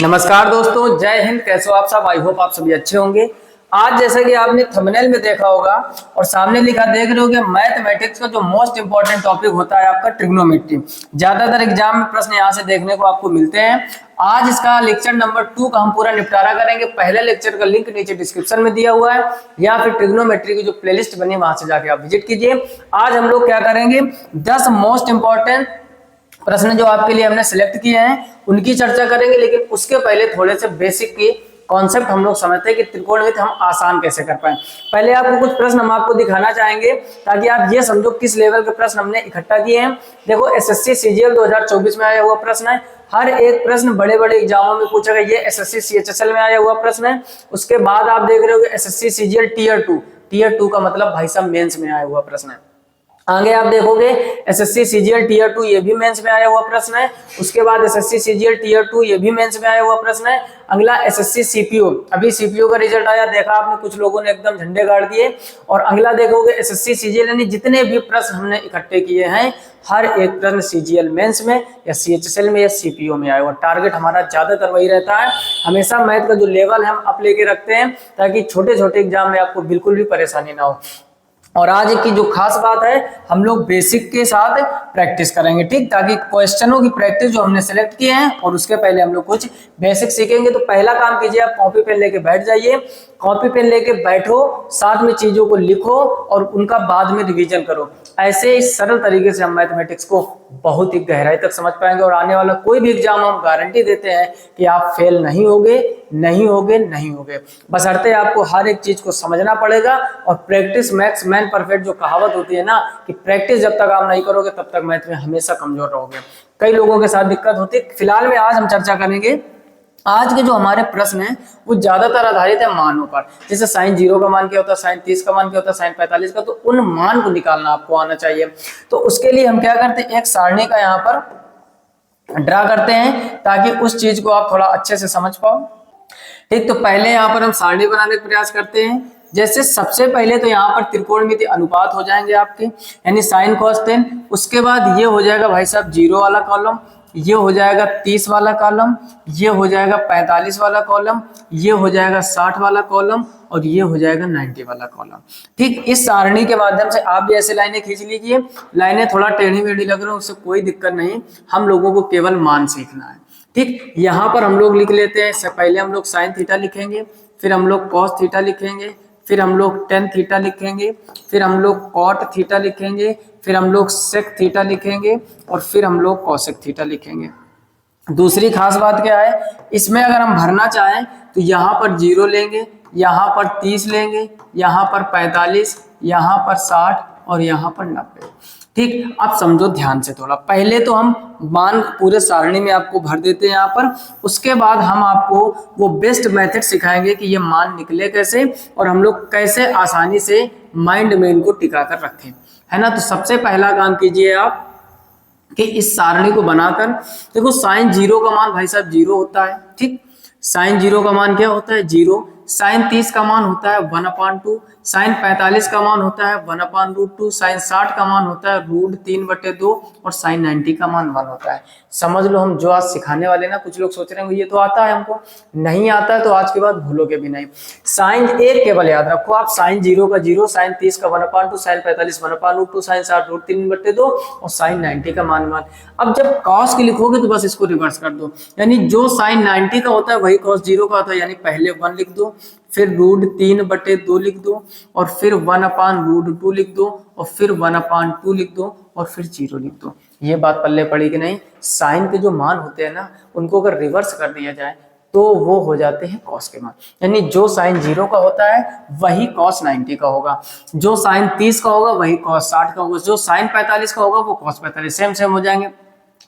नमस्कार दोस्तों, जय हिंद। कैसे हो आप सब? आई होप आप सभी अच्छे होंगे। आज जैसा कि आपने थंबनेल में देखा होगा और सामने लिखा देख रहे हो कि मैथमेटिक्स का जो मोस्ट इंपॉर्टेंट टॉपिक होता है आपका ट्रिग्नोमेट्री। ज्यादातर एग्जाम में प्रश्न यहाँ से देखने को आपको मिलते हैं। आज इसका लेक्चर नंबर 2 का हम पूरा निपटारा करेंगे। पहले लेक्चर का लिंक नीचे डिस्क्रिप्शन में दिया हुआ है या फिर ट्रिग्नोमेट्री की जो प्लेलिस्ट बनी है वहां से जाके आप विजिट कीजिए। आज हम लोग क्या करेंगे, 10 मोस्ट इंपॉर्टेंट प्रश्न जो आपके लिए हमने सिलेक्ट किए हैं उनकी चर्चा करेंगे। लेकिन उसके पहले थोड़े से बेसिक की कॉन्सेप्ट हम लोग समझते हैं कि त्रिकोणमिति हम आसान कैसे कर पाए। पहले आपको कुछ प्रश्न हम आपको दिखाना चाहेंगे ताकि आप ये समझो किस लेवल के प्रश्न हमने इकट्ठा किए हैं। देखो, एसएससी सीजीएल 2024 में आया हुआ प्रश्न है। हर एक प्रश्न बड़े बड़े एग्जामों में पूछा गया। ये एसएससी सीएचएसएल में आया हुआ प्रश्न है। उसके बाद आप देख रहे हो एसएससी सीजीएल टीयर 2 का मतलब भाई साहब मेंस में आया हुआ प्रश्न है। आगे आप देखोगे एसएससी सीजीएल टीयर 2 ये भी मेंस में आया हुआ प्रश्न है। उसके बाद एसएससी सीजीएल टीयर 2 ये भी मेंस में आया हुआ प्रश्न है। अगला एसएससी सीपीओ, अभी सीपीओ का रिजल्ट आया, देखा आपने, कुछ लोगों ने एकदम झंडे गाड़ दिए। और अगला देखोगे एसएससी सीजीएल, यानी जितने भी प्रश्न हमने इकट्ठे किए हैं हर एक प्रश्न सीजीएल मेंस में या सीएचएसएल में या सीपीओ में आया हुआ। टारगेट हमारा ज्यादातर वही रहता है। हमेशा मैथ का जो लेवल हम अप लेके रखते हैं ताकि छोटे छोटे एग्जाम में आपको बिल्कुल भी परेशानी ना हो। और आज की जो खास बात है, हम लोग बेसिक के साथ प्रैक्टिस करेंगे, ठीक, ताकि क्वेश्चनों की प्रैक्टिस जो हमने सेलेक्ट किए हैं और उसके पहले हम लोग कुछ बेसिक सीखेंगे। तो पहला काम कीजिए, आप कॉपी पेन लेके बैठ जाइए। कॉपी पेन लेके बैठो, साथ में चीजों को लिखो और उनका बाद में रिवीजन करो। ऐसे इस सरल तरीके से हम मैथमेटिक्स को बहुत ही गहराई तक समझ पाएंगे और आने वाला कोई भी एग्जाम हम गारंटी देते हैं कि आप फेल नहीं होगे, नहीं होगे, नहीं होगे। बशर्ते आपको हर एक चीज को समझना पड़ेगा। और प्रैक्टिस मैक्स मैन परफेक्ट जो कहावत होती है ना, कि प्रैक्टिस जब तक आप नहीं करोगे तब तक मैथ में हमेशा कमजोर रहोगे। कई लोगों के साथ दिक्कत होती है। फिलहाल में आज हम चर्चा करेंगे, आज के जो हमारे प्रश्न हैं वो ज्यादातर आधारित है मानों पर। जैसे साइन 0 का मान क्या होता है, साइन 30 का मान क्या होता है, साइन 45 का, तो उन मान को निकालना आपको आना चाहिए। तो उसके लिए हम क्या करते हैं, एक सारणी का यहाँ पर ड्रा करते हैं ताकि उस चीज को आप थोड़ा अच्छे से समझ पाओ। ठीक, तो पहले यहाँ पर हम सारणी बनाने का प्रयास करते हैं। जैसे सबसे पहले तो यहाँ पर त्रिकोणमिति अनुपात हो जाएंगे आपके, यानी साइन cos 10। उसके बाद ये हो जाएगा भाई साहब 0 वाला कॉलम, ये हो जाएगा 30 वाला कॉलम, ये हो जाएगा 45 वाला कॉलम, ये हो जाएगा 60 वाला कॉलम और ये हो जाएगा 90 वाला कॉलम। ठीक, इस सारणी के माध्यम से आप भी ऐसे लाइनें खींच लीजिए। लाइनें थोड़ा टेढ़ी मेढ़ी लग रही है, उससे कोई दिक्कत नहीं, हम लोगों को केवल मान सीखना है। ठीक, यहाँ पर हम लोग लिख लेते हैं। इससे पहले हम लोग साइन थीटा लिखेंगे, फिर हम लोग कॉस थीटा लिखेंगे, फिर हम लोग टेन थीटा लिखेंगे, फिर हम लोग कॉट थीटा लिखेंगे, फिर हम लोग सेक थीटा लिखेंगे और फिर हम लोग कॉसेक थीटा लिखेंगे। दूसरी खास बात क्या है, इसमें अगर हम भरना चाहें तो यहाँ पर 0 लेंगे, यहाँ पर 30 लेंगे, यहाँ पर 45, यहाँ पर 60 और यहाँ पर 90। ठीक, आप समझो ध्यान से थोड़ा। पहले तो हम मान पूरे सारणी में आपको भर देते हैं यहाँ पर। उसके बाद हम आपको वो बेस्ट मेथड सिखाएंगे कि ये मान निकले कैसे और हम लोग कैसे आसानी से माइंड में इनको टिका कर रखें, है ना। तो सबसे पहला काम कीजिए आप कि इस सारणी को बनाकर, देखो साइन 0 का मान भाई साहब 0 होता है। ठीक, साइन 0 का मान क्या होता है, 0। साइन 30 का मान होता है 1/2, साइन 45 का मान होता है 1/√2, साइन 60 का मान होता है √3/2 और साइन 90 का मान 1 होता है। समझ लो, हम जो आज सिखाने वाले ना, कुछ लोग सोच रहे हैं ये तो आता है हमको, नहीं आता है तो आज के बाद भूलोगे भी नहीं। साइन 1 केवल याद रखो आप, साइन 0 का 0, साइन 30 का 1/2, साइन 45 1/√2, साइन 60 √3/2 और साइन 90 का मान 1। अब जब कॉस की लिखोगे तो बस इसको रिवर्स कर दो, यानी जो साइन 90 का होता है वही कॉस 0 का होता है, यानी पहले 1 लिख दो, फिर √3/2 लिख दो और फिर 1/√2 लिख दो और फिर 1/2 लिख दो और फिर 0 लिख दो। ये बात पल्ले पड़ी कि नहीं। साइन के जो मान होते हैं ना, उनको अगर रिवर्स कर दिया जाए तो वो हो जाते हैं कॉस के मान, यानी जो साइन 0 का होता है वही कॉस 90 का होगा, जो साइन 30 का होगा वही कॉस 60 का होगा, जो साइन 45 का होगा वो कॉस 45, सेम हो जाएंगे।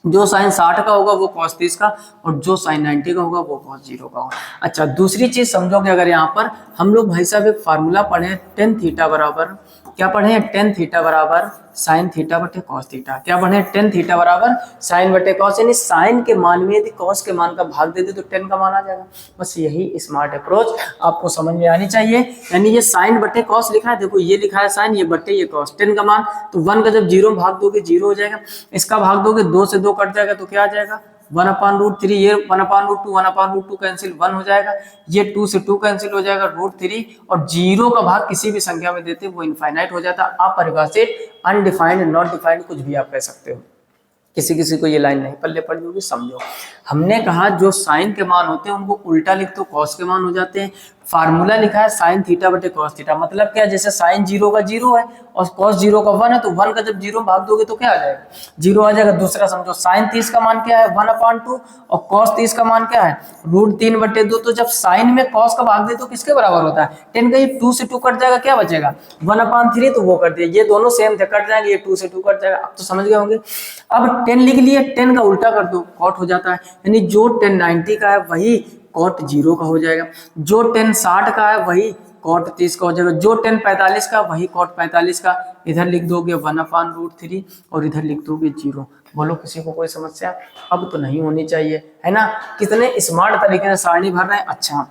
जो साइन 60 का होगा वो cos 30 का और जो साइन 90 का होगा वो cos 0 का होगा। अच्छा, दूसरी चीज समझोगे, अगर यहाँ पर हम लोग भाई साहब एक फार्मूला पढ़े, टेन थीटा बराबर क्या पढ़े, टेन थीटा बराबर साइन थीटा बटे कॉस थीटा। क्या पढ़े, टेन थीटा बराबर साइन बटे कॉस, यानी साइन के मान में यदि कॉस के मान का भाग दे दे तो टेन का मान आ जाएगा। बस यही स्मार्ट अप्रोच आपको समझ में आनी चाहिए। यानी ये साइन बटे कॉस लिखा है, देखो ये लिखा है साइन, ये बटे ये कॉस, टेन का मान, तो 1 का जब 0 भाग दोगे 0 हो जाएगा, इसका भाग दोगे 2 से 2 कट जाएगा तो क्या आ जाएगा 1/√3, ये 1/√2, 1/√2 कैंसिल, 1 हो जाएगा, ये 2 से 2 कैंसिल हो जाएगा, √3, और 0 का भाग किसी भी संख्या में देते वो इनफाइनाइट हो जाता, अपरिभाषित, अनडिफाइंड, नॉट डिफाइंड, कुछ भी आप कह सकते हो। किसी किसी को ये लाइन नहीं पल्ले पड़ी होगी, समझो। हमने कहा जो साइन के मान होते हैं उनको उल्टा लिख दो, कॉस के मान हो जाते हैं। फार्मूला लिखा है साइन थीटा बटे कॉस थीटा, मतलब क्या, जैसे साइन 0 का 0 है और कॉस 0 का 1 है, तो 1 का जब 0 भाग दोगे तो क्या आ जाएगा, 0 आ जाएगा। दूसरा समझो, साइन 30 का मान क्या है, 1/2, और कॉस 30 का मान क्या है, √3/2। तो जब साइन में कॉस का भाग दे तो किसके बराबर होता है, 10 का, ये 2 से 2 कट जाएगा, क्या बचेगा, 1/3, तो वो कर दिया, ये दोनों सेम थे, कट जाएंगे, ये 2 से 2 कट जाएगा। अब तो समझ गए होंगे। अब 10 लिख लिए, 10 का उल्टा कर दो, कॉट हो जाता है, यानी जो 10 90 का है वही कॉट 0 का हो जाएगा, जो 10 60 का है वही कॉट 30 का हो जाएगा, जो 10 45 का वही कॉट 45 का। इधर लिख दोगे 1/√3 और इधर लिख दोगे 0। बोलो किसी को कोई समस्या? अब तो नहीं होनी चाहिए, है ना। कितने स्मार्ट तरीके से सारणी भर रहे हैं। अच्छा,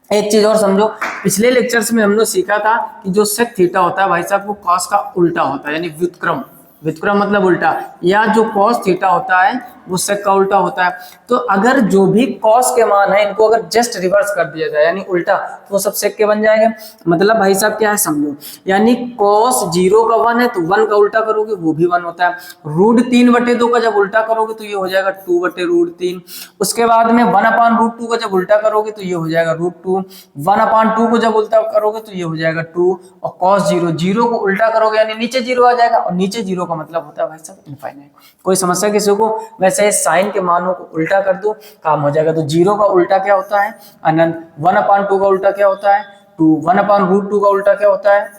एक चीज और समझो, पिछले लेक्चर्स में हमने सीखा था कि जो सेक थीटा होता है भाई साहब वो कॉस का उल्टा होता है, यानी व्युत्क्रम, व्युत्क्रम मतलब उल्टा, या जो कॉस थीटा होता है वो सेक का उल्टा होता है। तो अगर जो भी कॉस के मान है इनको अगर जस्ट रिवर्स कर दिया जाए यानी उल्टा, तो वो सब सेक के बन जाएंगे। मतलब भाई साहब क्या है समझो, यानी कॉस 0 का 1 है तो 1 का उल्टा करोगे वो भी 1 होता है। √3/2 का जब उल्टा करोगे तो ये हो जाएगा 2/√3। उसके बाद में 1/√2 का जब उल्टा करोगे तो ये हो जाएगा √2। 1/2 को जब उल्टा करोगे तो ये हो जाएगा 2, और कॉस 0 को उल्टा करोगे यानी नीचे 0 आ जाएगा, और नीचे 0 का मतलब होता है भाई साहब इनफाइनाइट। कोई समस्या किसी को? वैसे साइन के मानों को उल्टा कर दो, काम हो जाएगा। तो 0 का उल्टा क्या होता है, अनंत। 1/2 का उल्टा क्या होता है, 2। 1/√2 का उल्टा क्या होता है,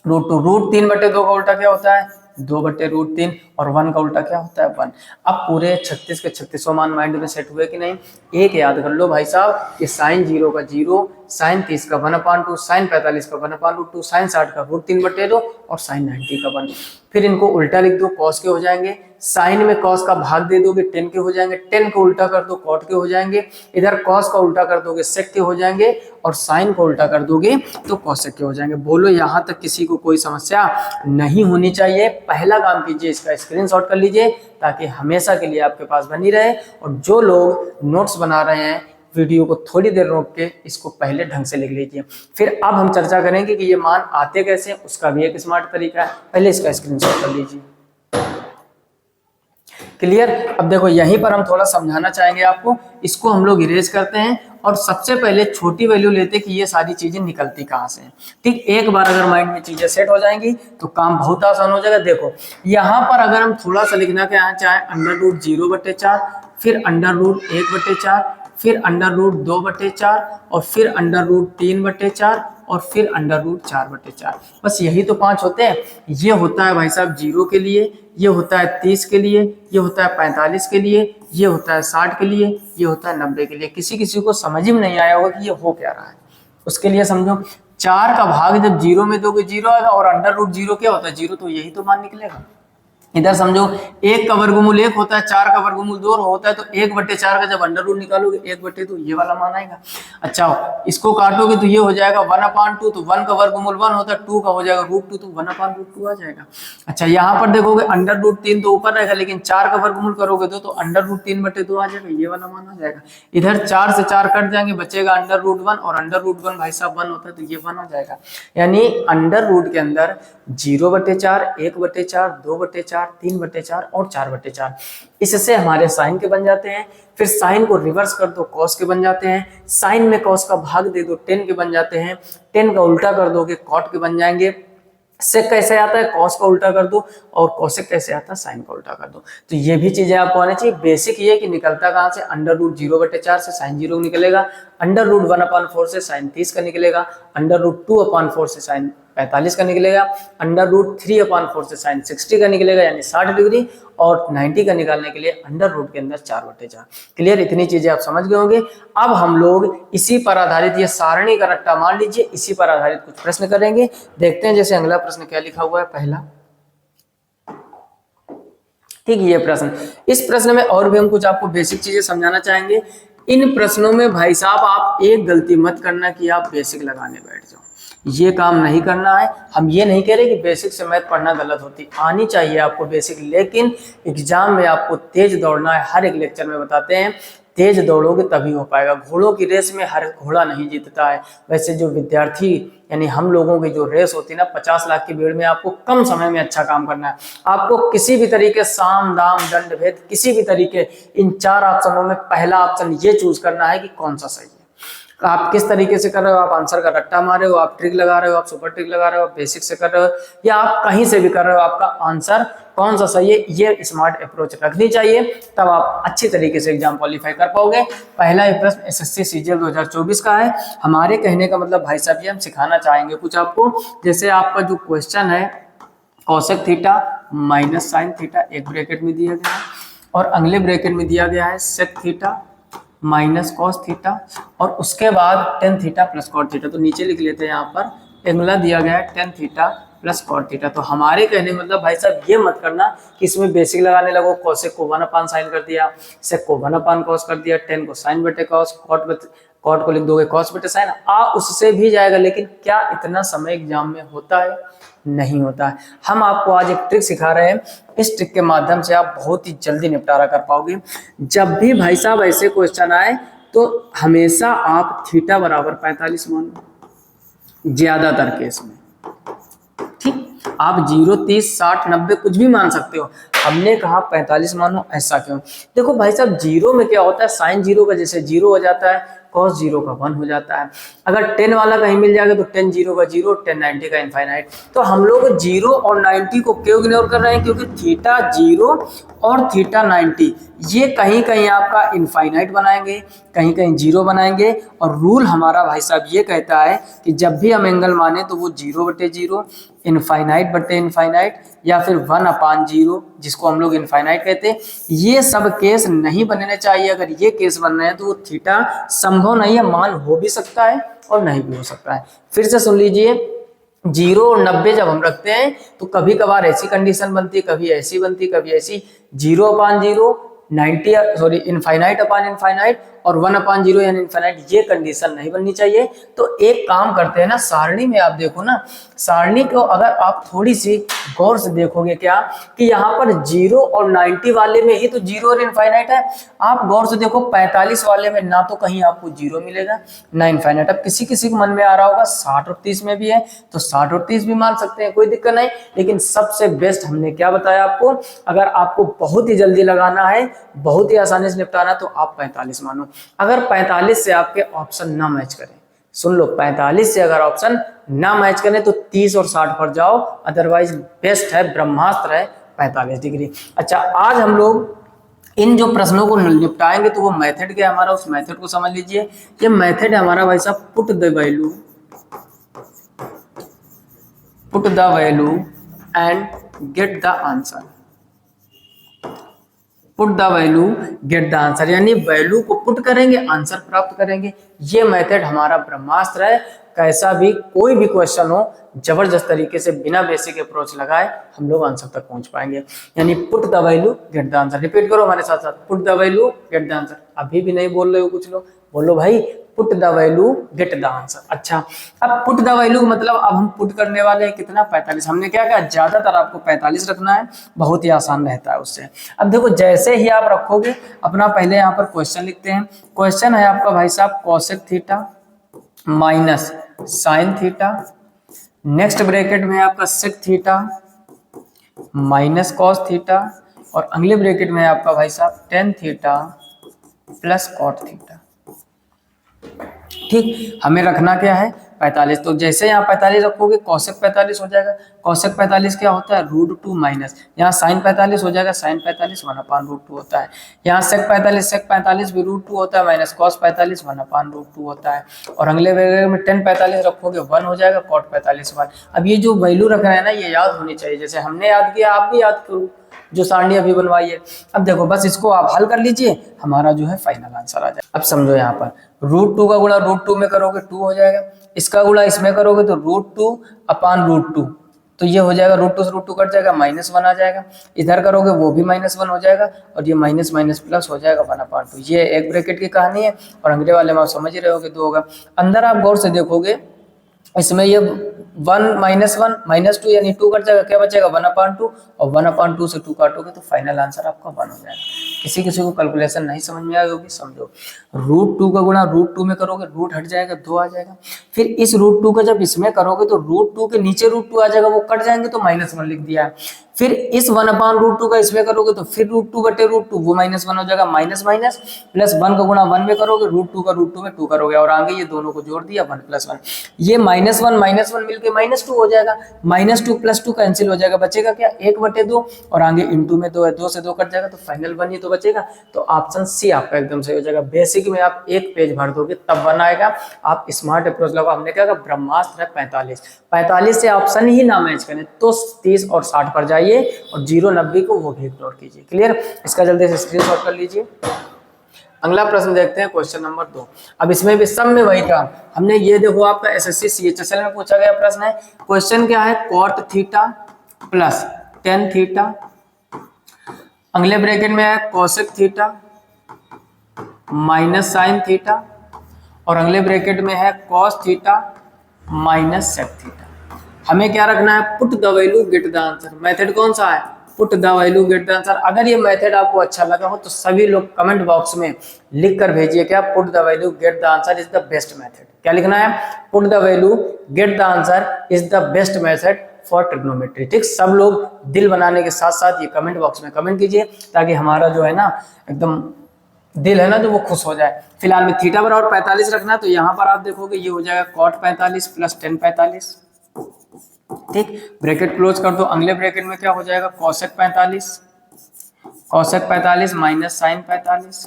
√2। √3/2 का उल्टा क्या होता है, 2/√3, और 1 का उल्टा क्या होता है, 1। अब पूरे 36 के 36 मान माइंड में सेट हुए कि नहीं? एक याद कर लो भाई साहब, कि साइन 0 का 0, साइन 30 का 1/2, साइन 45 का 1/√2, साइन 60 का √3/2, और साइन 90 का 1। फिर इनको उल्टा लिख दो, कॉस के हो जाएंगे। साइन में कॉस का भाग दे दोगे 10 के हो जाएंगे, 10 को उल्टा कर दो कॉट के हो जाएंगे, इधर कॉस का उल्टा कर दोगे सेक के हो जाएंगे, और साइन को उल्टा कर दोगे तो कॉसेक के हो जाएंगे। बोलो यहाँ तक किसी को कोई समस्या नहीं होनी चाहिए। पहला काम कीजिए, इसका स्क्रीनशॉट कर लीजिए ताकि हमेशा के लिए आपके पास बनी रहे। और जो लोग नोट्स बना रहे हैं, वीडियो को थोड़ी देर रोक के इसको पहले ढंग से लिख लीजिए। फिर अब हम चर्चा करेंगे कि ये मान आते कैसे, उसका भी एक स्मार्ट तरीका है। पहले इसका स्क्रीनशॉट कर लीजिए। क्लियर? अब देखो यहीं पर हम थोड़ा समझाना चाहेंगे आपको, इसको हम लोग इरेज करते हैं और सबसे पहले छोटी वैल्यू लेते कि ये सारी चीजें निकलती कहाँ से हैं। ठीक, एक बार अगर माइंड में चीजें सेट हो जाएंगी तो काम बहुत आसान हो जाएगा। देखो यहाँ पर अगर हम थोड़ा सा लिखना क्या चाहे, √0/4, फिर √1/4, फिर √2/4, और फिर √3/4, और फिर √4/4। बस यही तो 5 होते हैं। ये होता है भाई साहब 0 के लिए, ये होता है 30 के लिए, ये होता है 45 के लिए, ये होता है 60 के लिए, ये होता है 90 के लिए। किसी किसी को समझ ही में नहीं आया होगा कि ये हो क्या रहा है। उसके लिए समझो, 4 का भाग जब 0 में दोगे 0 आएगा, और √0 क्या होता है, 0, तो यही तो मान निकलेगा। इधर समझो, 1 का वर्गमूल 1 होता है, 4 का वर्गमूल 2 होता है, तो 1/4 का जब अंडर रूट निकालोगे 1/2 ये वाला मान आएगा। अच्छा, इसको काटोगे तो ये हो जाएगा 1/2, तो 1 का वर्गमूल 1 होता है, 2 का हो जाएगा √2, तो 1/√2 आ जाएगा। अच्छा, यहाँ पर देखोगे √3 तो ऊपर रहेगा, लेकिन 4 का वर्गमूल करोगे तो √3/2 आ जाएगा, ये वाला मान आ जाएगा। इधर 4 से 4 कट जाएंगे, बचेगा √1, और √1 भाई साहब 1 होता है, तो ये 1 आ जाएगा। यानी अंडर रूट के अंदर 0/4, 1/4, 2/4, 3/4 और 4/4, इससे हमारे साइन के बन जाते हैं। फिर साइन को रिवर्स कर दो, कॉस के बन जाते हैं। साइन में कॉस का भाग दे दो, 10 के बन जाते हैं। 10 का उल्टा कर दोगे, कॉट के बन जाएंगे। सेक कैसे आता है, कॉस का उल्टा कर दो, और कोसेक कैसे आता है, साइन का उल्टा कर दो। तो ये भी चीजें आपको आनी चाहिए। बेसिक ये कि निकलता कहाँ से, √0/4 से साइन 0 निकलेगा, √1/4 से साइन 30 का निकलेगा, √2/4 से साइन 45 का निकलेगा, √3/4 से साइन 60 का निकलेगा यानी 60 डिग्री, और 90 का निकालने के लिए अंडर रूट के अंदर 4/4। क्लियर? इतनी चीजें आप समझ गए होंगे। अब हम लोग इसी पर आधारित, ये सारणी का रट्टा मान लीजिए, इसी पर आधारित कुछ प्रश्न करेंगे। देखते हैं जैसे अगला प्रश्न क्या लिखा हुआ है, पहला। ठीक, ये प्रश्न, इस प्रश्न में और भी हम कुछ आपको बेसिक चीजें समझाना चाहेंगे। इन प्रश्नों में भाई साहब आप एक गलती मत करना कि आप बेसिक लगाने बैठ जाओ। ये काम नहीं करना है। हम ये नहीं कह रहे कि बेसिक से मैथ पढ़ना गलत होती, आनी चाहिए आपको बेसिक, लेकिन एग्जाम में आपको तेज दौड़ना है। हर एक लेक्चर में बताते हैं तेज दौड़ोगे तभी हो पाएगा। घोड़ों की रेस में हर घोड़ा नहीं जीतता है। वैसे जो विद्यार्थी यानी हम लोगों की जो रेस होती है ना, 50 लाख की भीड़ में आपको कम समय में अच्छा काम करना है। आपको किसी भी तरीके साम दाम दंड भेद किसी भी तरीके इन 4 ऑप्शनों में पहला ऑप्शन ये चूज करना है कि कौन सा सही है। आप किस तरीके से कर रहे हो, आप आंसर का रट्टा मार रहे हो, आप ट्रिक लगा रहे हो, आप सुपर ट्रिक लगा रहे हो, आप बेसिक से कर रहे हो, या आप कहीं से भी कर रहे हो, आपका आंसर कौन सा सही है, ये स्मार्ट अप्रोच रखनी चाहिए। तब आप अच्छी तरीके से एग्जाम क्वालिफाई कर पाओगे। पहला ये प्रश्न एसएससी सीजीएल 2024 का है। हमारे कहने का मतलब भाई साहब ये हम सिखाना चाहेंगे कुछ आपको। जैसे आपका जो क्वेश्चन है cosec theta minus sin theta एक ब्रैकेट में दिया गया है, और अगले ब्रैकेट में दिया गया है sec theta minus cos theta, और उसके बाद tan theta plus cot theta. तो नीचे लिख लेते हैं, यहाँ पर अगला दिया गया है tan theta plus cot theta. तो हमारे कहने मतलब भाई साहब ये मत करना कि इसमें बेसिक लगाने लगो, कोसेक को 1/साइन कर दिया, सेक को 1/कॉस कर दिया, टेन को साइन बटे कॉस, कॉट को लिख दोगे कॉस बटे साइन, उससे भी जाएगा। लेकिन क्या इतना समय एग्जाम में होता है? नहीं होता है। हम आपको आज एक ट्रिक सिखा रहे हैं, इस ट्रिक के माध्यम से आप बहुत ही जल्दी निपटारा कर पाओगे। जब भी भाई साहब ऐसे क्वेश्चन आए तो हमेशा आप थीटा बराबर 45 मानो, ज्यादातर केस में, ठीक। आप 0, 30, 60, 90 कुछ भी मान सकते हो। हमने कहा 45 मानो, ऐसा क्यों? देखो भाई साहब, जीरो में क्या होता है, साइन जीरो का जैसे 0 हो जाता है, कॉस 0 का 1 हो जाता है। अगर 10 वाला कहीं मिल जाएगा तो 10 0 का 0, 10 90 का इनफाइनाइट। तो हम लोग 0 और 90 को क्यों इग्नोर कर रहे हैं? क्योंकि थीटा 0 और थीटा 90 ये कहीं कहीं आपका इनफाइनाइट बनाएंगे, कहीं कहीं 0 बनाएंगे। और रूल हमारा भाई साहब ये कहता है कि जब भी हम एंगल माने तो वो 0/0, इनफाइनाइट बटे इनफाइनाइट, या फिर 1/0 जिसको हम लोग इनफाइनाइट कहते हैं। ये सब केस नहीं बनने चाहिए। अगर ये केस बन रहे हैं तो वो थीटा संभव नहीं है, मान हो भी सकता है और नहीं भी हो सकता है। फिर से सुन लीजिए, 0 और 90 जब हम रखते हैं तो कभी कभार ऐसी कंडीशन बनती है, कभी ऐसी बनती है, कभी ऐसी। 0/0, 90 सॉरी इनफाइनाइट अपान इनफाइनाइट, और 1/0 यानी इनफाइनाइट, ये कंडीशन नहीं बननी चाहिए। तो एक काम करते हैं ना, सारणी में आप देखो ना, सारणी को अगर आप थोड़ी सी गौर से देखोगे क्या कि यहाँ पर 0 और 90 वाले में ही तो 0 और इनफाइनाइट है। आप गौर से देखो 45 वाले में ना तो कहीं आपको 0 मिलेगा ना इनफाइनाइट। अब किसी किसी को मन में आ रहा होगा 60 और 30 में भी है, तो 60 और 30 भी मान सकते हैं, कोई दिक्कत नहीं। लेकिन सबसे बेस्ट हमने क्या बताया आपको, अगर आपको बहुत ही जल्दी लगाना है, बहुत ही आसानी से निपटाना, तो आप 45 मानो। अगर 45 से आपके ऑप्शन ना मैच करें, सुन लो, 45 से अगर ऑप्शन ना मैच करें तो 30 और 60 पर जाओ। अदरवाइज बेस्ट है, ब्रह्मास्त्र है 45 डिग्री। अच्छा, आज हम लोग इन जो प्रश्नों को निपटाएंगे तो वो मेथड क्या है हमारा, उस मेथड को समझ लीजिए। ये मेथड है हमारा भाई साहब, put the value and get the answer. Put the value get the answer, यानी वैल्यू को पुट करेंगे, आंसर प्राप्त करेंगे। ये मेथड हमारा ब्रह्मास्त्र है। कैसा भी कोई भी क्वेश्चन हो, जबरदस्त तरीके से बिना बेसिक अप्रोच लगाए हम लोग आंसर तक पहुंच पाएंगे। यानी put the value get the answer. Repeat करो हमारे साथ साथ, put the value get the answer. अभी भी नहीं बोल रहे हो कुछ लोग, बोलो भाई, put the value get the answer. अच्छा, अब पुट द वैल्यू मतलब अब हम पुट करने वाले हैं कितना, 45। हमने क्या कहा, ज्यादातर आपको 45 रखना है, बहुत ही आसान रहता है उससे। अब देखो, जैसे ही आप रखोगे अपना, पहले यहाँ पर क्वेश्चन लिखते हैं। क्वेश्चन है आपका भाई साहब cosec theta minus sin theta, next bracket में आपका sec theta minus cos theta, और अगले ब्रैकेट में आपका भाई साहब tan theta plus cot theta. ठीक, हमें रखना क्या है, 45। तो जैसे यहाँ 45 रखोगे कोसेक 45 हो जाएगा। कोसेक 45 क्या होता है, √2 माइनस, यहाँ साइन 45 हो जाएगा, साइन 45 1/√2 होता है। यहाँ सेक 45 भी √2 होता है, माइनस कॉस 45 1/√2 होता है। और अगले में टेन 45 रखोगे 1 हो जाएगा, कॉट 45 1। अब ये जो वैल्यू रख रहे हैं ना, ये याद होनी चाहिए। जैसे हमने याद किया, आप भी याद करो, जो सारणी अभी बनवाई है। अब देखो, बस इसको आप हल कर लीजिए, हमारा जो है फाइनल आंसर आ जाए। अब समझो, यहाँ पर √2 का गुणा √2 में करोगे 2 हो जाएगा, इसका गुणा इसमें करोगे तो √2/√2, तो ये हो जाएगा, √2 से √2 कट जाएगा, -1 आ जाएगा। इधर करोगे वो भी -1 हो जाएगा, और ये माइनस माइनस प्लस हो जाएगा 1/2। ये एक ब्रैकेट की कहानी है, और अगले वाले में आप समझ ही रहे हो कि 2 होगा। अंदर आप गौर से देखोगे इसमें ये 1 -1 -2 यानी 2 कट जाएगा, क्या बचेगा 1/2, और 1/2 से 2 काटोगे तो फाइनल आंसर आपका 1 हो जाएगा। किसी किसी को कैलकुलेशन नहीं समझ में आई होगी, समझो √2 का गुणा √2 में करोगे, रूट हट जाएगा 2 आ जाएगा। फिर इस √2 का जब इसमें करोगे तो √2 के नीचे √2 आ जाएगा, वो कट जाएंगे तो -1 लिख दिया है। फिर इस 1/√2 का इसमें करोगे तो फिर √2/√2 वो -1 हो जाएगा, माइनस माइनस प्लस 1 का गुणा 1 में करोगे, √2 का √2 में 2 करोगे और आगे ये दोनों को जोड़ दिया 1 + 1, ये -1 मिलके -2 हो जाएगा, -2 + 2 कैंसिल हो जाएगा, बचेगा क्या 1/2 और आगे इंटू में 2 है, 2 से 2 कट जाएगा तो फाइनल 1 ही तो बचेगा। तो ऑप्शन सी आपका एकदम सही हो जाएगा। बेसिक में आप एक पेज भर दोगे तब 1 आएगा। आप स्मार्ट अप्रोच लगाओ, हमने क्या कहा ब्रह्मास्त्र है 45 से ऑप्शन ही ना मैच करें तो 30 और 60 पर जाइए और 0 90 को वो भी इग्नोर कीजिए। क्लियर, इसका जल्दी से स्क्रीनशॉट कर लीजिए। अगला प्रश्न देखते हैं, क्वेश्चन नंबर 2। अब इसमें भी सब में वही काम हमने, ये देखो आपका एसएससी सीएचएसएल में पूछा गया प्रश्न है। क्वेश्चन क्या है, cot theta plus tan theta, अगले ब्रैकेट में है cosec theta minus sin theta, और अगले ब्रैकेट में है cos theta minus sec theta. हमें क्या रखना है, put the value get the answer. Method कौन सा है, put the value get the answer. अगर ये मेथड आपको अच्छा लगा हो तो सभी लोग कमेंट बॉक्स में लिख कर भेजिए क्या, put the value get the answer is the best method. क्या लिखना है, put the value get the answer is the best method for trigonometry. ठीक, सब लोग दिल बनाने के साथ साथ ये कमेंट बॉक्स में कमेंट कीजिए ताकि हमारा जो है ना एकदम दिल है ना जो वो खुश हो जाए। फिलहाल में थीटा बराबर 45 रखना है, तो यहाँ पर आप देखोगे ये हो जाएगा cot 45 प्लस tan 45। ठीक, ब्रैकेट क्लोज कर दो। अगले ब्रैकेट में क्या हो जाएगा, cosec 45 माइनस sin 45,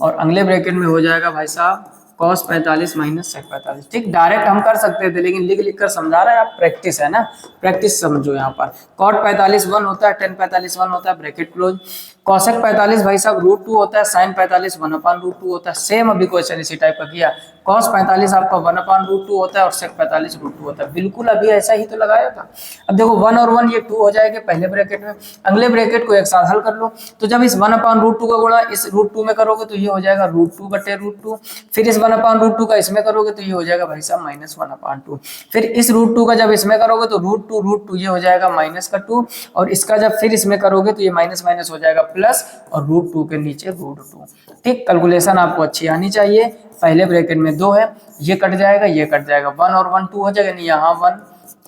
और अगले ब्रैकेट में हो जाएगा भाई साहब cos 45 माइनस sec 45। ठीक, डायरेक्ट हम कर सकते थे लेकिन लिख लिख कर समझा रहा है, आप प्रैक्टिस है ना, प्रैक्टिस समझो। यहाँ पर cot 45 1 होता है, tan 45 1 होता है, ब्रैकेट क्लोज। cosec 45 भाई साहब √2 होता है, sin 45 1/√2 होता है। सेम अभी क्वेश्चन इसी टाइप का किया, cos 45 आपका 1/√2 होता है और sec 45 √2 होता है। बिल्कुल अभी ऐसा ही तो लगाया था। अब देखो 1 और 1 ये 2 हो जाएंगे पहले ब्रैकेट में, अगले ब्रैकेट को एक साथ हल कर लो। तो जब इस 1/√2 का गुणा इस √2 में करोगे तो ये हो जाएगा √2/√2, फिर इस 1/√2 का इसमें करोगे तो ये हो जाएगा भाई साहब -1/2, फिर इस √2 का जब इसमें करोगे तो √2 ये हो जाएगा -2, और इसका जब फिर इसमें करोगे तो ये माइनस माइनस हो जाएगा प्लस, और √2 के नीचे √2। ठीक, कैलकुलेशन आपको अच्छी आनी चाहिए। पहले ब्रैकेट में 2 है, ये कट जाएगा, ये कट जाएगा, 1 और 1 2 हो जाएगा, नहीं यहाँ 1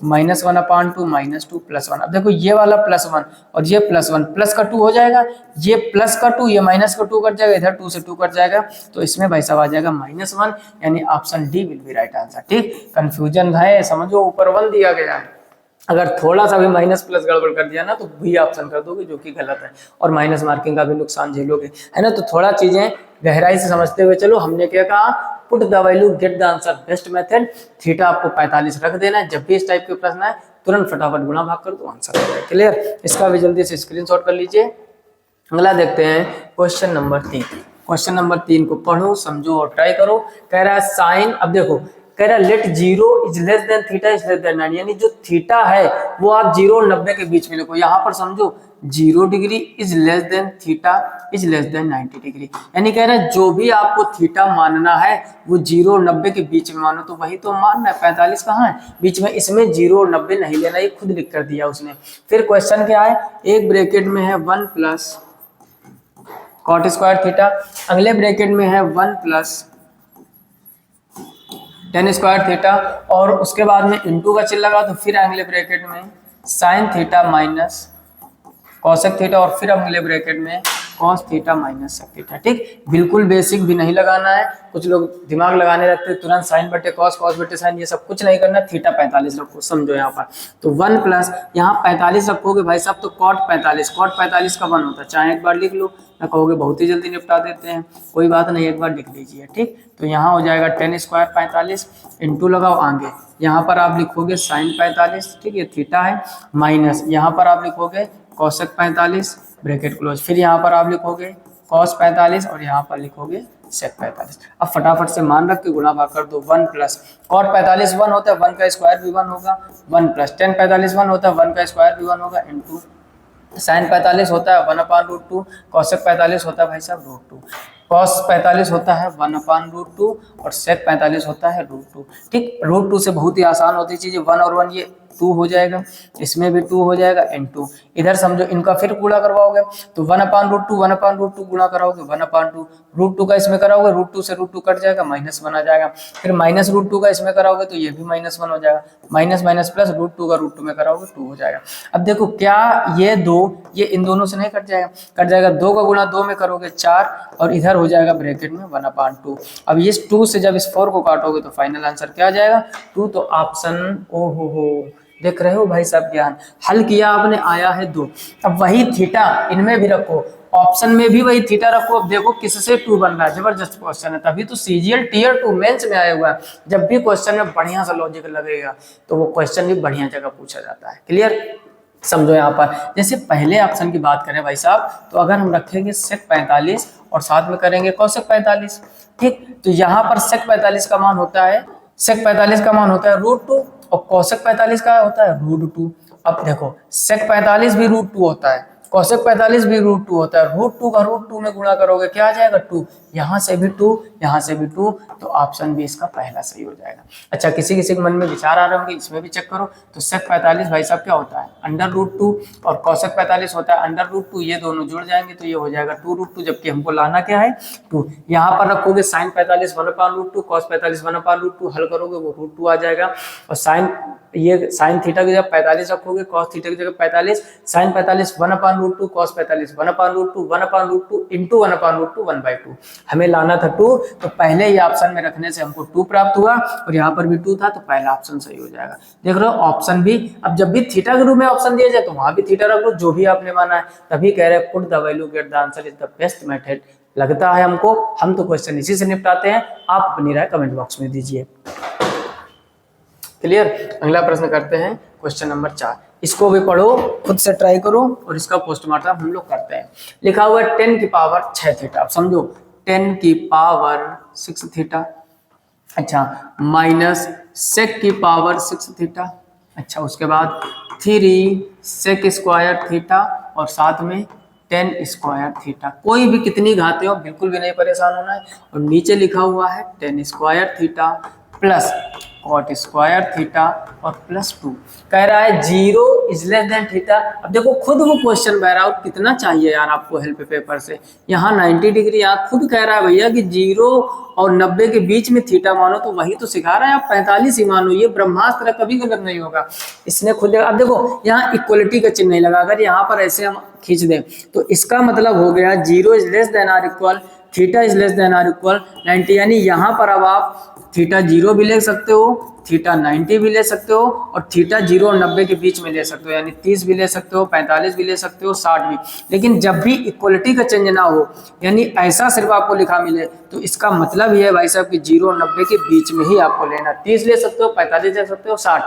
-1/2 -2 +1। अब देखो ये वाला +1 और ये +1, प्लस का 2 हो जाएगा, ये प्लस का 2, ये माइनस का 2 कट जाएगा, इधर 2 से 2 कट जाएगा, तो इसमें भाई साहब आ जाएगा -1, यानी option D will be right answer. ठीक, कंफ्यूजन है समझो, ऊपर 1 दिया गया है, अगर थोड़ा सा भी माइनस प्लस गड़बड़ कर दिया ना तो बी ऑप्शन कर दोगे जो कि गलत है, और माइनस मार्किंग का भी नुकसान झेलोगे, है ना। तो थोड़ा चीजें गहराई से समझते हुए चलो। हमने क्या कहा, put the value get the answer best method. Theta आपको 45 रख देना है, जब भी इस टाइप के प्रश्न आए तुरंत फटाफट गुणा भाग कर दो, आंसर हो जाएगा। क्लियर, इसका भी जल्दी से स्क्रीनशॉट कर लीजिए। अगला देखते हैं क्वेश्चन नंबर 3। क्वेश्चन नंबर 3 को पढ़ो, समझो और ट्राई करो। कह रहा है साइन, अब देखो कह रहा है let 0 is less than theta is less than 90, यानी जो थीटा है वो आप 0 और 90 के बीच में लिखो। यहाँ पर समझो 0 degree is less than theta is less than 90 degree, यानी कह रहा है जो भी आपको थीटा मानना है वो 0 और 90 के बीच में मानो, तो वही तो मानना है। 45 कहाँ है बीच में, इसमें 0 और 90 नहीं लेना, ये खुद लिख कर दिया उसने। फिर क्वेश्चन क्या है, एक ब्रैकेट में है 1 प्लस cot स्क्वायर थीटा, अगले ब्रैकेट में है 1 प्लस tan स्क्वायर थीटा, और उसके बाद में इंटू का चिन्ह लगा, तो फिर अगले ब्रैकेट में sin theta minus cosec theta, और फिर अगले ब्रैकेट में cos theta minus sec theta. ठीक, बिल्कुल बेसिक भी नहीं लगाना है। कुछ लोग दिमाग लगाने लगते हैं तुरंत साइन बटे कॉस, कॉस बटे साइन, ये सब कुछ नहीं करना। थीटा 45 रखो, समझो यहाँ पर तो 1 प्लस यहाँ 45 रखोगे भाई साहब, तो cot 45 का 1 होता है। चाहे एक बार लिख लो, ना कहोगे बहुत ही जल्दी निपटा देते हैं, कोई बात नहीं, एक बार लिख लीजिए। ठीक, तो यहाँ हो जाएगा tan स्क्वायर 45, इंटू लगाओ आगे, यहाँ पर आप लिखोगे साइन 45, ठीक, ये थीटा है, माइनस यहाँ पर आप लिखोगे कॉसेक 45 ब्रैकेट क्लोज, फिर यहाँ पर आप लिखोगे कॉस 45 और यहाँ पर लिखोगे सेक 45। अब फटाफट से मान रख के गुणा भाग कर दो। 1 प्लस cot 45 1 होता है, 1 का स्क्वायर भी 1 होगा, 1 प्लस tan 45 1 होता है, 1 का स्क्वायर भी 1 होगा, इंटू साइन 45 होता है 1/√2, कॉसेक 45 होता है भाई साहब √2। cos 45 होता है 1/√2 और sec 45 होता है √2। ठीक, √2 से बहुत ही आसान होती चीज, 1 और 1 ये 2 हो जाएगा, इसमें भी 2 हो जाएगा * इधर समझो इनका फिर गुणा करवाओगे तो 1/√2 गुणा कराओगे 1/2, √2 का इसमें कराओगे √2 से √2 कट जाएगा, माइनस बना जाएगा, फिर -√2 का इसमें कराओगे तो ये भी -1 हो जाएगा, माइनस माइनस प्लस √2 का √2 में कराओगे 2 हो जाएगा। अब देखो क्या ये 2 ये इन दोनों से नहीं कट जाएगा 2 का गुणा 2 में करोगे 4 और इधर हो जाएगा ब्रैकेट में 1/2। अब इस 2 से जब इस 4 को काटोगे तो फाइनल आंसर क्या आ जाएगा 2। तो ऑप्शन ओ हो देख रहे हो भाई साहब, ज्ञान हल किया आपने, आया है 2। अब वही थीटा इनमें भी रखो, ऑप्शन में भी वही थीटा रखो। अब देखो किससे 2 बन रहा है, जबरदस्त क्वेश्चन है, तभी तो सीजीएल टियर 2 मेंस में आया हुआ है। जब भी क्वेश्चन में बढ़िया सा लॉजिक लगेगा तो वो क्वेश्चन भी बढ़िया जगह पूछा जाता है। क्लियर, समझो यहाँ पर जैसे पहले ऑप्शन की बात करें भाई साहब, तो अगर हम रखेंगे sec 45 और साथ में करेंगे cosec 45, ठीक, तो यहाँ पर sec 45 का मान होता है √2 और cosec 45 का होता है √2। अब देखो sec 45 भी √2 होता है, cosec 45 भी √2 होता है, √2 का √2 में गुणा करोगे क्या आ जाएगा 2, यहाँ से भी 2 यहाँ से भी 2, तो ऑप्शन बी इसका पहला सही हो जाएगा। अच्छा, किसी के मन में विचार आ रहे होंगे, इसमें भी चेक करो। तो sec 45 भाई साहब क्या होता है √2 और cosec 45 होता है √2, ये दोनों जुड़ जाएंगे तो ये हो जाएगा 2√2, जबकि हमको लाना क्या है 2। यहाँ पर रखोगे sin 45 1/√2, cos 45 1/√2, हल करोगे वो √2 आ जाएगा। और sin थीटा की जगह 45 रखोगे, cos थीटा की जगह 45, sin 45 1/√2, cos 45 1/√2, 1/√2 इंटू 1/√2 1/2। हमें लाना था 2, तो पहले ही ऑप्शन में रखने से हमको 2 प्राप्त हुआ और यहाँ पर भी 2 था, तो पहला ऑप्शन सही हो जाएगा। देख रहे हो ऑप्शन भी, अब जब भी थीटा के रूप में ऑप्शन दिया जाए तो वहां भी थीटा रख लो जो भी आपने माना है, तभी कह रहे हैं put the value get the answer is the best method. लगता है हमको, हम तो क्वेश्चन इसी से निपटाते हैं, आप अपनी राय कमेंट बॉक्स में दीजिए। क्लियर, अगला प्रश्न करते हैं क्वेश्चन नंबर 4। इसको भी पढ़ो, खुद से ट्राई करो और इसका पोस्टमार्टम हम लोग करते हैं। लिखा हुआ है 10 की पावर 6 थीटा, समझो 10 की पावर 6 थीटा, अच्छा माइनस सेक की पावर 6 थीटा, अच्छा उसके बाद 3 सेक स्क्वायर थीटा और साथ में 10 स्क्वायर थीटा। कोई भी कितनी घाते हो बिल्कुल भी नहीं परेशान होना है। और नीचे लिखा हुआ है 10 square theta plus cot square theta और +2। कह रहा है 0 इज लेस देन थीटा। अब देखो खुद वो क्वेश्चन बह रहा हो, कितना चाहिए यार आपको हेल्प पेपर से। यहाँ 90 डिग्री, यहाँ खुद कह रहा है भैया कि 0 और 90 के बीच में थीटा मानो, तो वही तो सिखा रहा है, आप 45 ही मानो। ये ब्रह्मास्त्र कभी गलत नहीं होगा, इसने खुद। अब देखो यहाँ इक्वलिटी का चिन्ह नहीं लगा, अगर यहाँ पर ऐसे हम खींच दें तो इसका मतलब हो गया 0 is less than or equal theta is less than or equal 90। यानी यहाँ पर अब आप थीटा 0 भी ले सकते हो, थीटा 90 भी ले सकते हो और थीटा 0 और 90 के बीच में ले सकते हो, यानी 30 भी ले सकते हो, 45 भी ले सकते हो, 60 भी। लेकिन जब भी इक्वलिटी का चेंज ना हो, यानी ऐसा सिर्फ आपको लिखा मिले, तो इसका मतलब ये है भाई साहब कि 0 और 90 के बीच में ही आपको लेना। 30 ले सकते हो, 45 ले सकते हो, 60।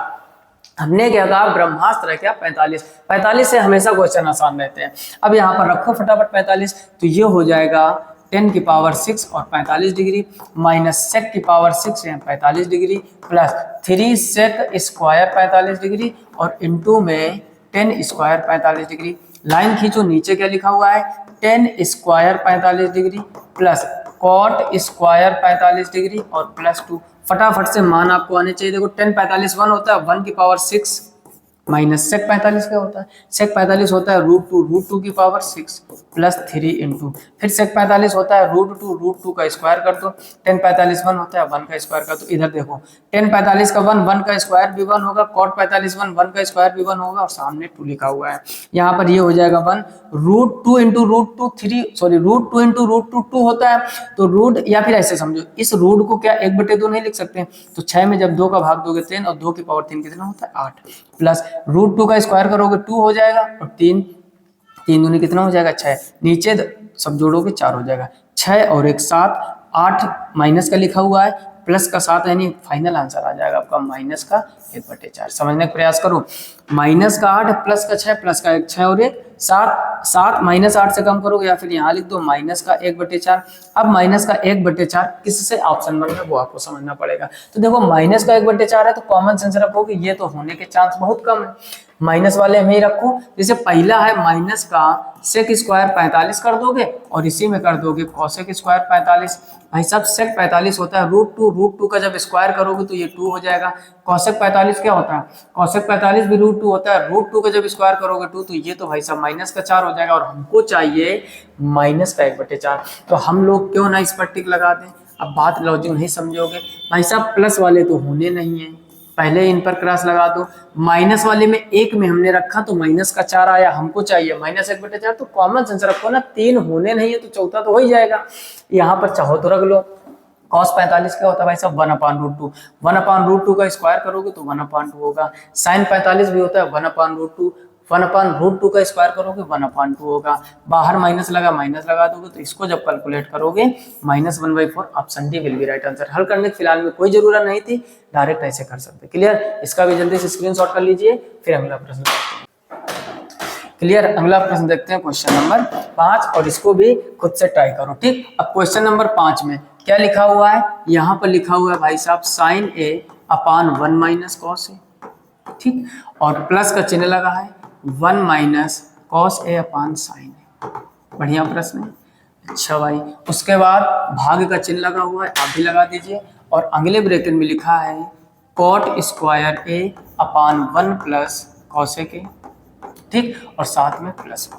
हमने क्या कहा, ब्रह्मास्त्र है क्या 45 से हमेशा क्वेश्चन आसान रहते हैं। अब यहाँ पर रखो फटाफट 45, तो ये हो जाएगा 10 की पावर 6 और 45 डिग्री माइनस सेक की पावर 6 है 45 degree plus 3 sec square 45 degree और इनटू में 10 स्क्वायर 45 डिग्री। लाइन खींचो, नीचे क्या लिखा हुआ है 10 square 45 degree plus cot square 45 degree और +2। फटाफट से मान आपको आने चाहिए। देखो 10 45 1 होता है, 1 की पावर 6 माइनस सेक 45 क्या होता है, सेक 45 होता है √2 की पावर 6 प्लस 3 इंटू, फिर सेक 45 होता है √2 का स्क्वायर कर दो, 10 45 1 होता है 1 का स्क्वायर कर दो। इधर देखो 10 45 का 1 का स्क्वायर भी 1 होगा, कॉट 45 1 का स्क्वायर भी 1 होगा और सामने 2 लिखा हुआ है। यहाँ पर ये हो जाएगा 1 √2 इंटू √2 3 सॉरी √2 इंटू √2 2 होता है, तो रूट या फिर ऐसे समझो इस रूट को क्या 1/2 नहीं लिख सकते, तो 6 में जब 2 का भाग दोगे 3 और 2 की पावर 3 कितना होता है 8 प्लस √2 का स्क्वायर करोगे 2 हो जाएगा और 3 दूनी कितना हो जाएगा 6, नीचे सब जोड़ोगे 4 हो जाएगा, 6 और 1 7 8 माइनस का लिखा हुआ है प्लस का 7, यानी फाइनल आंसर आ जाएगा आपका माइनस का 1/4। समझने का प्रयास करो, माइनस का 8 प्लस का 6 प्लस का 1 6 और 1 7 माइनस 8 से कम करोगे या फिर यहाँ लिख दो माइनस का 1/4। अब माइनस का 1/4 किससे ऑप्शन बन रहा है वो आपको समझना पड़ेगा। तो देखो माइनस का 1/4 है तो कॉमन सेंस रखोगे, ये तो होने के चांस बहुत कम है। माइनस वाले में ही रखो। जैसे पहला है माइनस का सेक स्क्वायर 45 कर दोगे और इसी में कर दोगे कॉसेक स्क्वायर 45। भाई साहब सेक 45 होता है रूट टू का जब स्क्वायर करोगे तो ये 2 हो जाएगा। कॉसेक 45 क्या होता है? कॉसेक 45 भी रूट 2 होता है। रूट 2 का जब स्क्वायर करोगे 2 तो ये तो भाई साहब माइनस का 4 हो जाएगा और हमको चाहिए माइनस का 1/4। तो हम लोग क्यों ना इस पर टिक लगा दें। अब बात लॉजिक नहीं समझोगे भाई साहब, प्लस वाले तो होने नहीं है, पहले इन पर क्रॉस लगा दो। माइनस वाले में एक में हमने रखा तो माइनस का 4 आया, हमको चाहिए माइनस 1/4। तो कॉमन सेंस रखो ना, 3 होने नहीं है तो चौथा तो हो ही जाएगा। यहाँ पर चाहो तो रख लो। cos 45 क्या होता है भाई साहब 1/√2। 1/√2 का स्क्वायर करोगे तो 1/2 होगा। sin 45 भी होता है 1/√2। 1/√2 का स्क्वायर करोगे 1/2 होगा। बाहर माइनस लगा दोगे तो इसको जब कैलकुलेट करोगे -1/4 option D will be right answer. हल करने की फिलहाल में कोई जरूरत नहीं थी, डायरेक्ट ऐसे कर सकते। क्लियर? इसका भी जल्दी से स्क्रीनशॉट कर लीजिए, फिर अगला प्रश्न देखते हैं। क्लियर? अगला प्रश्न देखते हैं क्वेश्चन नंबर 5 और इसको भी खुद से ट्राई करो। ठीक, अब क्वेश्चन नंबर 5 में क्या लिखा हुआ है? यहाँ पर लिखा हुआ है भाई साहब sin a upon 1 - cos a। ठीक, और प्लस का चिन्ह लगा है 1 - cos a upon sin a। बढ़िया प्रश्न है। अच्छा भाई, उसके बाद भाग का चिन्ह लगा हुआ है, आप भी लगा दीजिए। और अगले ब्रैकेट में लिखा है cot square a upon 1 + cos a के। ठीक, और साथ में +1।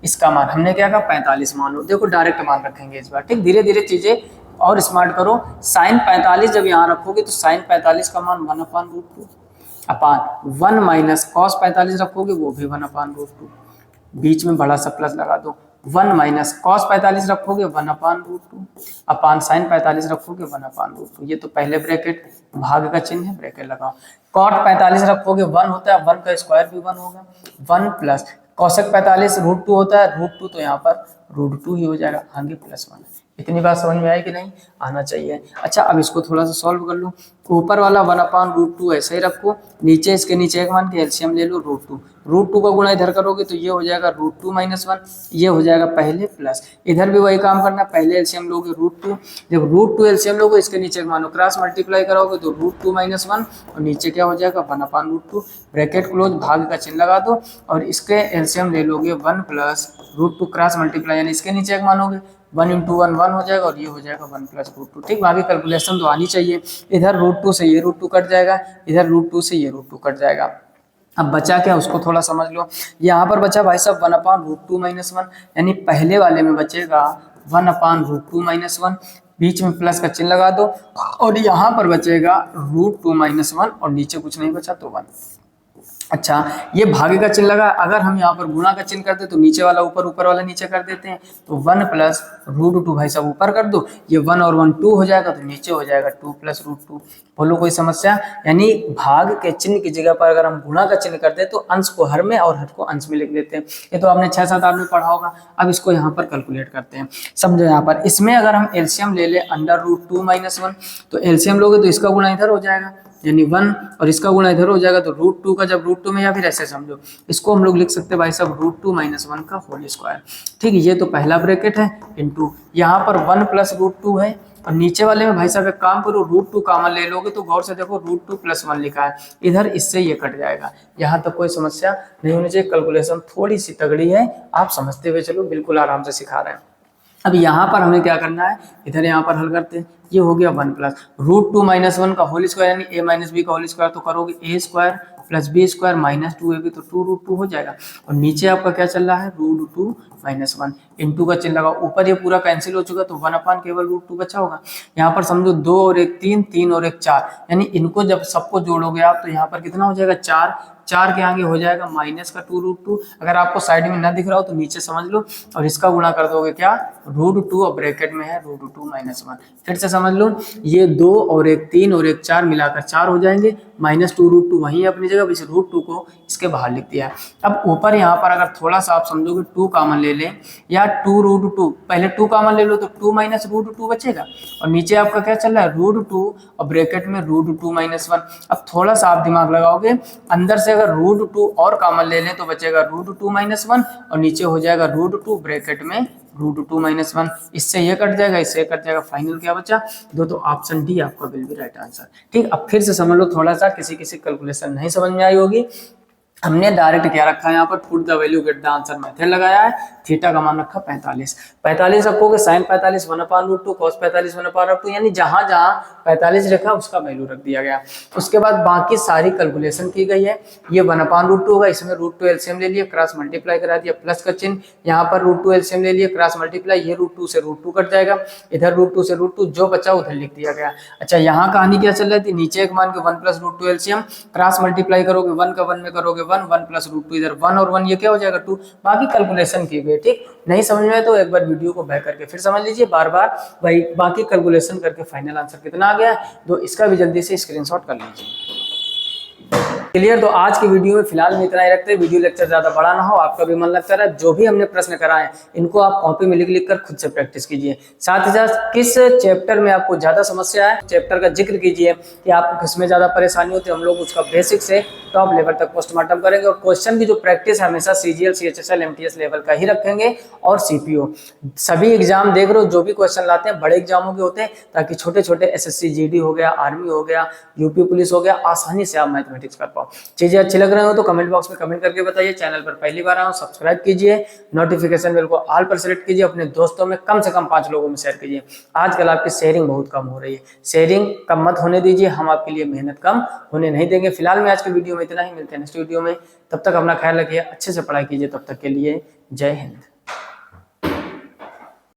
इसका मान हमने क्या कहा 45 मान लो। देखो डायरेक्ट मान रखेंगे इस बार। ठीक, धीरे धीरे चीजें और स्मार्ट करो। साइन 45 जब यहाँ रखोगे तो साइन 45 का मान 1/√2 अपान 1 - cos 45 रखोगे वो भी 1/√2। बीच में बड़ा सा प्लस लगा दो। 1 - cos 45 रखोगे 1/√2 अपान साइन 45 रखोगे 1/√2। ये तो पहले ब्रैकेट भाग का चिन्ह है, ब्रैकेट लगाओ। cot 45 रखोगे 1 होता है, 1 का स्क्वायर भी 1 होगा। 1 प्लस cosec 45 √2 होता है, √2 तो यहाँ पर √2 ही हो जाएगा, आगे +1। इतनी बात समझ में आई कि नहीं? आना चाहिए। अच्छा, अब इसको थोड़ा सा सॉल्व कर लो। ऊपर वाला 1/√2 ऐसे ही रखो, नीचे इसके नीचे एक मान के एलसीएम ले लो √2। √2 का गुणा इधर करोगे तो ये हो जाएगा √2 - 1, ये हो जाएगा पहले प्लस। इधर भी वही काम करना, पहले एलसीएम लोगे √2, जब √2 एलसीएम लोगे इसके नीचे एक मानो क्रॉस मल्टीप्लाई करोगे तो √2 - 1 और नीचे क्या हो जाएगा 1/√2। ब्रैकेट क्लोज, भाग का चिन्ह लगा दो और इसके एलसीएम ले लोगे 1 + √2 क्रॉस मल्टीप्लाई, यानी इसके नीचे एक मानोगे 1 × 1 1 हो जाएगा और ये हो जाएगा 1 + √2। ठीक, बाकी कैलकुलेशन तो आनी चाहिए। इधर √2 से ये √2 कट जाएगा, इधर √2 से ये √2 कट जाएगा। अब बचा क्या उसको थोड़ा समझ लो। यहाँ पर बचा भाई साहब 1/√2 - 1, यानी पहले वाले में बचेगा 1/√2 - 1, बीच में प्लस का चिन्ह लगा दो और यहाँ पर बचेगा √2 - 1 और नीचे कुछ नहीं बचा तो 1। अच्छा, ये भागे का चिन्ह लगा, अगर हम यहाँ पर गुणा का चिन्ह करते तो नीचे वाला ऊपर, ऊपर वाला नीचे कर देते हैं। तो 1 + √2 भाई साहब ऊपर कर दो, ये 1 और 1 2 हो जाएगा तो नीचे हो जाएगा 2 + √2। बोलो कोई समस्या? यानी भाग के चिन्ह की जगह पर अगर हम गुणा का चिन्ह करते हैं तो अंश को हर में और हर को अंश में लिख देते हैं। ये तो आपने 6-7 आदमी पढ़ा होगा। अब इसको यहाँ पर कैलकुलेट करते हैं, समझो। यहाँ पर इसमें अगर हम एलसीएम ले ले √2 - 1, तो एलसीएम लोगे तो इसका गुणा इधर हो जाएगा यानी 1 और इसका गुणा इधर हो जाएगा तो √2 का जब √2 में, या फिर ऐसे समझो इसको हम लोग लिख सकते हैं भाई साहब √2 - 1 का होल स्क्वायर। ठीक है, ये तो पहला ब्रैकेट है इनटू यहाँ पर 1 + √2 है और नीचे वाले में भाई साहब एक काम करो √2 कॉमन ले लोगे तो गौर से देखो √2 + 1 लिखा है, इधर इससे ये कट जाएगा। यहाँ तक कोई समस्या नहीं होनी चाहिए। कैलकुलेशन थोड़ी सी तगड़ी है, आप समझते हुए चलो, बिल्कुल आराम से सिखा रहे हैं। अब यहाँ पर हमें क्या करना है, इधर यहाँ पर हल करते हैं। ये हो गया 1 + √2 - 1 का होल स्क्वायर यानी a - b का होल स्क्वायर, तो करोगे a² + b² - 2ab तो 2√2 हो जाएगा। और नीचे आपका क्या चल रहा है √2 - 1 इंटू का चिन्ह लगाओ। ऊपर ये पूरा कैंसिल हो चुका तो 1 केवल √2 बचा होगा। यहाँ पर समझो 2 और 1 3, 3 और 1 4, यानी इनको जब सबको जोड़ोगे आप तो यहाँ पर कितना हो जाएगा 4, 4 के आगे हो जाएगा -2√2। अगर आपको साइड में ना दिख रहा हो तो नीचे समझ लो और इसका गुणा कर दोगे क्या √2 और ब्रैकेट में है √2 - 1। फिर से समझ लो, ये 2 और 1 3 और 1 4 मिलाकर 4 हो जाएंगे, -2√2 वहीं अपनी जगह, इस √2 को इसके बाहर लिख दिया। अब ऊपर यहाँ पर अगर थोड़ा सा आप समझोगे 2 कॉमन ले लें या 2√2, पहले 2 कॉमन ले लो तो 2 - √2 बचेगा और नीचे आपका क्या चल रहा है √2 और ब्रैकेट में √2 - 1। अब थोड़ा सा आप दिमाग लगाओगे, अंदर से अगर √2 और कॉमन ले लें तो बचेगा √2 - 1 और नीचे हो जाएगा √2 ब्रैकेट में √2 - 1। इससे ये कट जाएगा, इससे ये कट जाएगा, फाइनल क्या बचा 2। तो ऑप्शन डी आपका विल बी राइट आंसर। ठीक, अब फिर से समझ लो थोड़ा सा, किसी किसी कैलकुलेशन नहीं समझ में आई होगी हमने डायरेक्ट क्या रखा है यहाँ पर, put the value get the answer method लगाया है। थीटा का मान रखा 45 रखोगे, साइन 45 1/√2, कॉस 45 1/√2, यानी जहां जहां 45 रखा उसका वैल्यू रख दिया गया। उसके बाद बाकी सारी कैलकुलेशन की गई है। ये 1/√2 होगा, इसमें √2 एलसीएम ले लिया, क्रॉस मल्टीप्लाई करा दिया, प्लस का चिन्ह, यहाँ पर √2 एलसीएम ले लिया, क्रॉस मल्टीप्लाई, ये √2 से √2 कट जाएगा, इधर √2 से √2, जो बचा उधर लिख दिया गया। अच्छा, यहाँ कहानी क्या चल रही थी, नीचे एक मान के 1 + √2 एलसीएम, क्रॉस मल्टीप्लाई करोगे 1 का 1 में करोगे 1 + √2, इधर 1 और 1 ये क्या हो जाएगा 2। बाकी कैलकुलेशन की गई। ठीक, नहीं समझ में तो एक बार वीडियो को बैक करके फिर समझ लीजिए बार बार भाई, बाकी कैलकुलेशन करके फाइनल आंसर कितना आ गया, तो इसका भी जल्दी से स्क्रीनशॉट कर लीजिए। क्लियर। तो आज की वीडियो में फिलहाल में इतना ही रखते हैं। वीडियो लेक्चर ज्यादा बड़ा ना हो, आपका भी मन लगता रहा। जो भी हमने प्रश्न कराए इनको आप कॉपी में लिख कर खुद से प्रैक्टिस कीजिए। साथ ही साथ किस चैप्टर में आपको ज्यादा समस्या है, चैप्टर का जिक्र कीजिए कि आपको किसमें ज्यादा परेशानी होती है। हम लोग उसका बेसिक से टॉप लेवल तक पोस्टमार्टम करेंगे और क्वेश्चन की जो प्रैक्टिस है हमेशा CGL CHSL MTS लेवल का ही रखेंगे। और CPO सभी एग्जाम देख रहे हो, जो भी क्वेश्चन लाते हैं बड़े एग्जामों के होते हैं, ताकि छोटे छोटे SSC GD हो गया, आर्मी हो गया, UP पुलिस हो गया, आसानी से आप मैथमेटिक्स कर पाओ। चीजें अच्छी लग रही हो तो कमेंट बॉक्स में कमेंट करके बताइए। चैनल पर पहली बार आए हो सब्सक्राइब कीजिए, नोटिफिकेशन बेल को ऑल पर सेलेक्ट कीजिए, अपने दोस्तों में कम से कम 5 लोगों में शेयर कीजिए। आजकल आपकी शेयरिंग बहुत कम हो रही है, शेयरिंग कम मत होने दीजिए, हम आपके लिए मेहनत कम होने नहीं देंगे। फिलहाल में आज की वीडियो में इतना ही, मिलते हैं नेक्स्ट वीडियो में। तब तक अपना ख्याल रखिए, अच्छे से पढ़ाई कीजिए। तब तक के लिए जय हिंद।